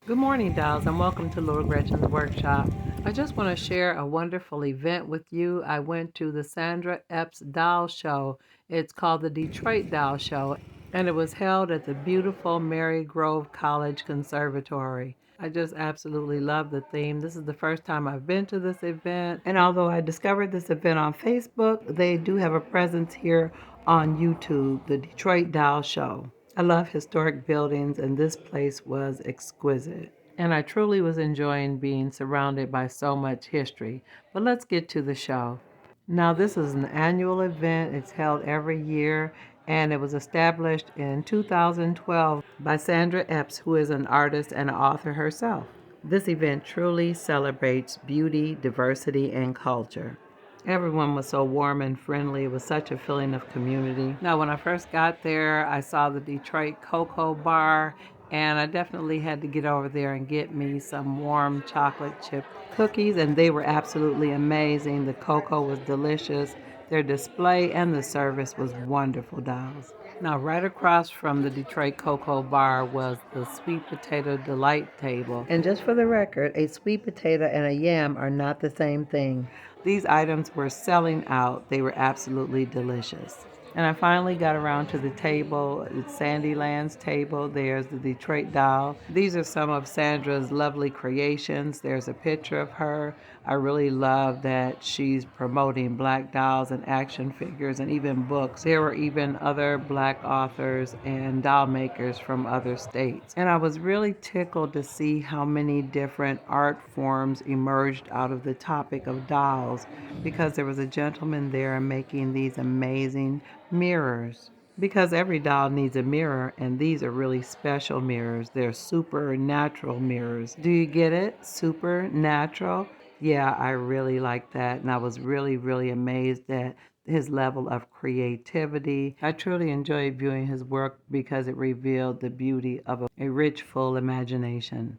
Good morning, dolls, and welcome to Little Gretchen's workshop. I just want to share a wonderful event with you. I went to the Sandra Epps Doll Show. It's called the Detroit Doll Show, and it was held at the beautiful Mary Grove College Conservatory. I just absolutely love the theme. This is the first time I've been to this event, and although I discovered this event on Facebook, they do have a presence here on YouTube, the Detroit Doll Show. I love historic buildings, and this place was exquisite. And I truly was enjoying being surrounded by so much history. But let's get to the show. Now, this is an annual event, it's held every year, and it was established in 2012 by Sandra Epps, who is an artist and an author herself. This event truly celebrates beauty, diversity, and culture. Everyone was so warm and friendly. It was such a feeling of community. Now, when I first got there, I saw the Detroit Cocoa Bar, and I definitely had to get over there and get me some warm chocolate chip cookies, and they were absolutely amazing. The cocoa was delicious. Their display and the service was wonderful, dolls. Now, right across from the Detroit Cocoa Bar was the Sweet Potato Delight table. And just for the record, a sweet potato and a yam are not the same thing. These items were selling out. They were absolutely delicious. And I finally got around to the table. It's Sandy Land's table. There's the Detroit doll. These are some of Sandra's lovely creations. There's a picture of her. I really love that she's promoting black dolls and action figures and even books. There were even other black authors and doll makers from other states. And I was really tickled to see how many different art forms emerged out of the topic of dolls, because there was a gentleman there making these amazing mirrors, because every doll needs a mirror, and these are really special mirrors. They're supernatural mirrors. Do you get it? Supernatural? Yeah, I really like that, and I was really, really amazed at his level of creativity. I truly enjoyed viewing his work because it revealed the beauty of a rich, full imagination.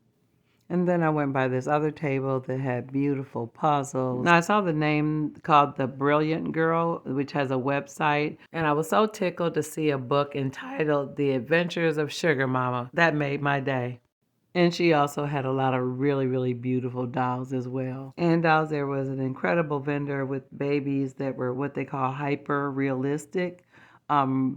And then I went by this other table that had beautiful puzzles. Now I saw the name called The Brilliant Girl, which has a website. And I was so tickled to see a book entitled The Adventures of Sugar Mama. That made my day. And she also had a lot of really, really beautiful dolls as well. And dolls, there was an incredible vendor with babies that were what they call hyper realistic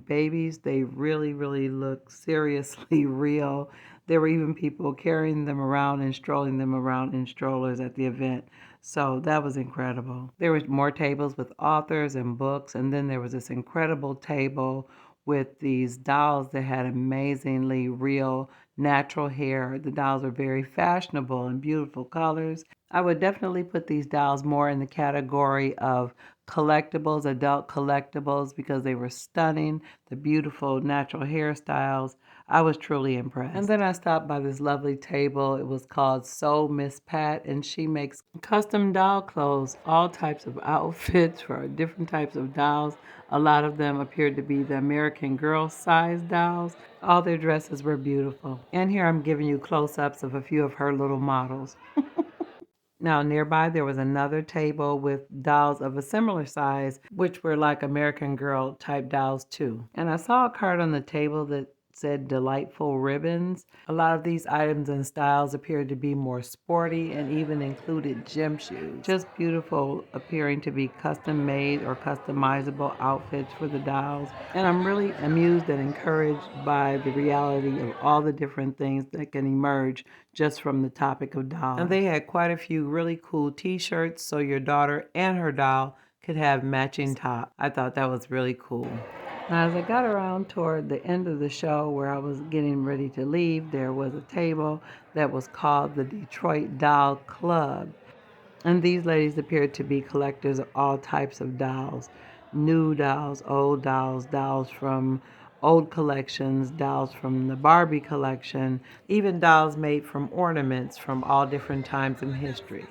babies. They really, really look seriously real. There were even people carrying them around and strolling them around in strollers at the event. So that was incredible. There were more tables with authors and books, and then there was this incredible table with these dolls that had amazingly real natural hair. The dolls were very fashionable and beautiful colors. I would definitely put these dolls more in the category of collectibles, adult collectibles, because they were stunning, the beautiful natural hairstyles. I was truly impressed. And then I stopped by this lovely table. It was called Soul Miss Pat, and she makes custom doll clothes, all types of outfits for different types of dolls. A lot of them appeared to be the American Girl size dolls. All their dresses were beautiful. And here I'm giving you close-ups of a few of her little models. Now, nearby, there was another table with dolls of a similar size, which were like American Girl type dolls too. And I saw a card on the table that said delightful ribbons. A lot of these items and styles appeared to be more sporty and even included gym shoes. Just beautiful, appearing to be custom made or customizable outfits for the dolls. And I'm really amused and encouraged by the reality of all the different things that can emerge just from the topic of dolls. And they had quite a few really cool t-shirts so your daughter and her doll could have matching tops. I thought that was really cool. Now, as I got around toward the end of the show where I was getting ready to leave, there was a table that was called the Detroit Doll Club. And these ladies appeared to be collectors of all types of dolls, new dolls, old dolls, dolls from old collections, dolls from the Barbie collection, even dolls made from ornaments from all different times in history.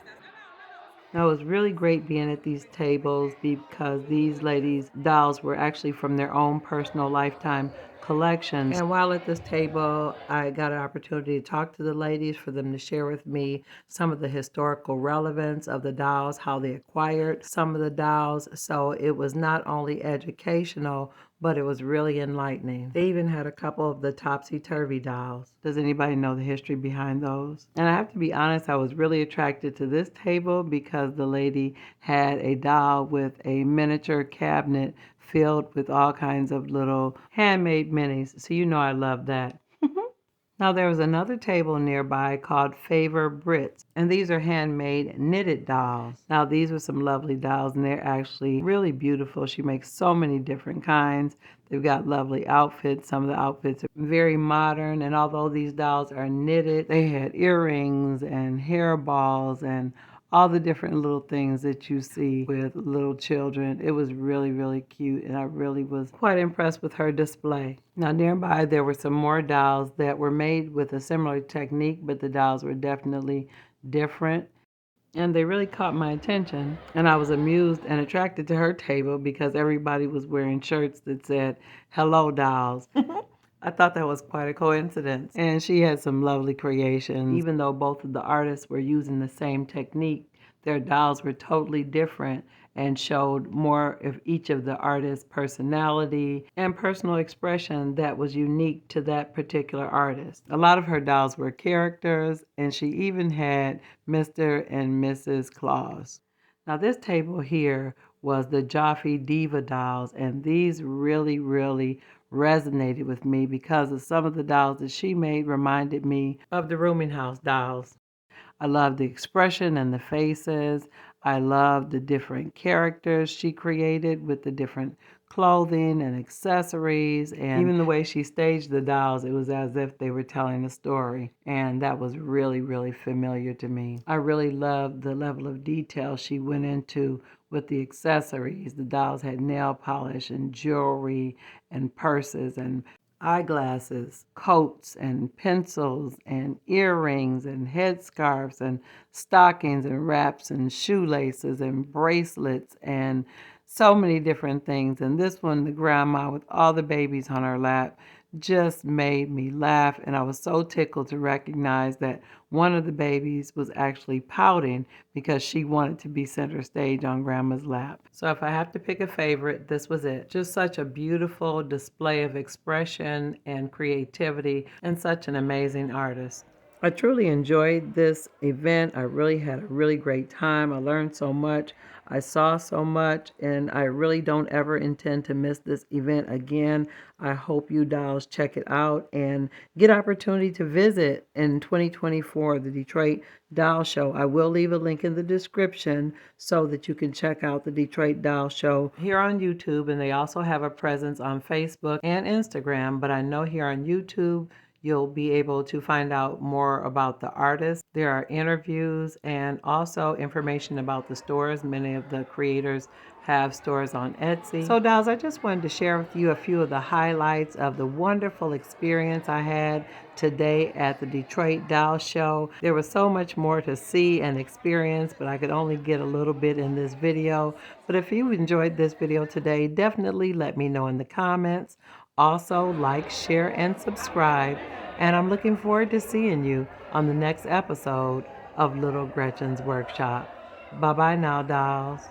Now, it was really great being at these tables because these ladies' dolls were actually from their own personal lifetime collections. And while at this table, I got an opportunity to talk to the ladies for them to share with me some of the historical relevance of the dolls, how they acquired some of the dolls. So it was not only educational, but it was really enlightening. They even had a couple of the topsy-turvy dolls. Does anybody know the history behind those? And I have to be honest, I was really attracted to this table because the lady had a doll with a miniature cabinet filled with all kinds of little handmade minis. So you know I love that. Now there was another table nearby called Favor Brits, and these are handmade knitted dolls. Now these were some lovely dolls, and they're actually really beautiful. She makes so many different kinds. They've got lovely outfits. Some of the outfits are very modern, and although these dolls are knitted, they had earrings and hair balls and all the different little things that you see with little children. It was really, really cute, and I really was quite impressed with her display. Now, nearby, there were some more dolls that were made with a similar technique, but the dolls were definitely different. And they really caught my attention, and I was amused and attracted to her table because everybody was wearing shirts that said, "Hello, dolls." I thought that was quite a coincidence. And she had some lovely creations. Even though both of the artists were using the same technique, their dolls were totally different and showed more of each of the artist's personality and personal expression that was unique to that particular artist. A lot of her dolls were characters, and she even had Mr. and Mrs. Claus. Now, this table here was the Jaffe Diva dolls, and these really, really resonated with me because of some of the dolls that she made reminded me of the rooming house dolls. I love the expression and the faces. I love the different characters she created with the different clothing and accessories, and even the way she staged the dolls. It was as if they were telling a story, and that was really, really familiar to me. I really loved the level of detail she went into with the accessories. The dolls had nail polish and jewelry and purses and eyeglasses, coats and pencils and earrings and headscarves and stockings and wraps and shoelaces and bracelets and so many different things. And this one, the grandma with all the babies on her lap, just made me laugh. And I was so tickled to recognize that one of the babies was actually pouting because she wanted to be center stage on grandma's lap. So if I have to pick a favorite, this was it. Just such a beautiful display of expression and creativity, and such an amazing artist. I truly enjoyed this event. I really had a really great time. I learned so much. I saw so much, and I really don't ever intend to miss this event again. I hope you dolls check it out and get opportunity to visit in 2024, the Detroit Doll Show. I will leave a link in the description so that you can check out the Detroit Doll Show here on YouTube, and they also have a presence on Facebook and Instagram, but I know here on YouTube, you'll be able to find out more about the artists. There are interviews and also information about the stores. Many of the creators have stores on Etsy. So, dolls, I just wanted to share with you a few of the highlights of the wonderful experience I had today at the Detroit Doll Show. There was so much more to see and experience, but I could only get a little bit in this video. But if you enjoyed this video today, definitely let me know in the comments. Also, like, share, and subscribe. And I'm looking forward to seeing you on the next episode of Little Gretchen's Workshop. Bye-bye now, dolls.